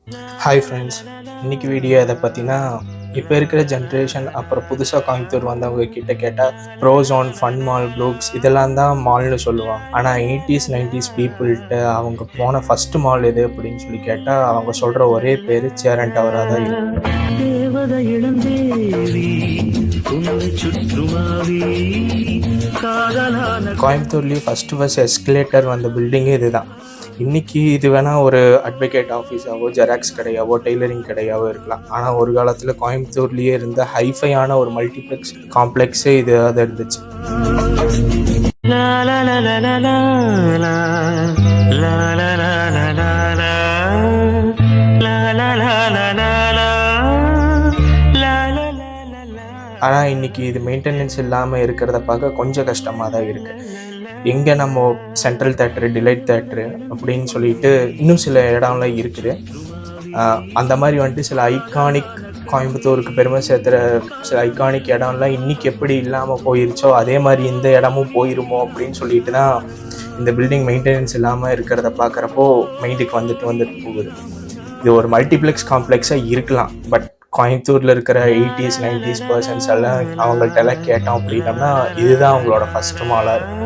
Hi friends, இன்னைக்கு video எதை பற்றினா இப்போ இருக்கிற ஜென்ரேஷன் அப்புறம் புதுசாக கோயம்புத்தூர் வந்தவங்க கிட்ட கேட்டால் ப்ரோஸோன், ஃபன் மால், ப்ரூக்ஸ் இதெல்லாம் தான் மால்னு சொல்லுவாங்க. ஆனால் 80s 90s பீப்புள்கிட்ட அவங்க போன ஃபஸ்ட்டு மால் எது அப்படின்னு சொல்லி கேட்டால் அவங்க சொல்கிற ஒரே பேர் சேரன் டவராக தான் இருக்கும். கோயம்புத்தூர்லேயே ஃபஸ்ட்டு எஸ்கலேட்டர் வந்த பில்டிங்கே இது தான். இன்றைக்கி இது வேணால் ஒரு அட்வொகேட் ஆஃபீஸாவோ, ஜெராக்ஸ் கடையாவோ, டெய்லரிங் கடையாவோ இருக்கலாம். ஆனால் ஒரு காலத்தில் கோயம்புத்தூர்லேயே இருந்த ஹைஃபையான ஒரு மல்டிப்ளெக்ஸ் காம்ப்ளெக்ஸே இது தான் இருந்துச்சு. ஆனால் இன்றைக்கி இது மெயின்டெனன்ஸ் இல்லாமல் இருக்கிறத பார்க்க கொஞ்சம் கஷ்டமாக தான் இருக்குது. எங்கே நம்ம சென்ட்ரல் தேட்டரு, டிலைட் தேட்டரு அப்படின்னு சொல்லிட்டு இன்னும் சில இடம்லாம் இருக்குது. அந்த மாதிரி வந்துட்டு சில ஐகானிக் கோயம்புத்தூருக்கு பெருமை சேர்த்துற சில ஐகானிக் இடம்லாம் இன்றைக்கி எப்படி இல்லாமல் போயிருச்சோ அதே மாதிரி இந்த இடமும் போயிருமோ அப்படின்னு சொல்லிட்டு தான் இந்த பில்டிங் மெயின்டெனன்ஸ் இல்லாமல் இருக்கிறத பார்க்குறப்போ மைண்டுக்கு வந்துட்டு போகுது. இது ஒரு மல்டிப்ளெக்ஸ் காம்ப்ளெக்ஸாக இருக்கலாம், பட் கோயம்புத்தூரில் இருக்கிற 80s 90s பர்சன்ஸ் எல்லாம் அவங்கள்ட்ட எல்லாம் கேட்டோம் அப்படின்னம்னா இதுதான் அவங்களோட ஃபஸ்ட்டு மாலாக இருக்கும்.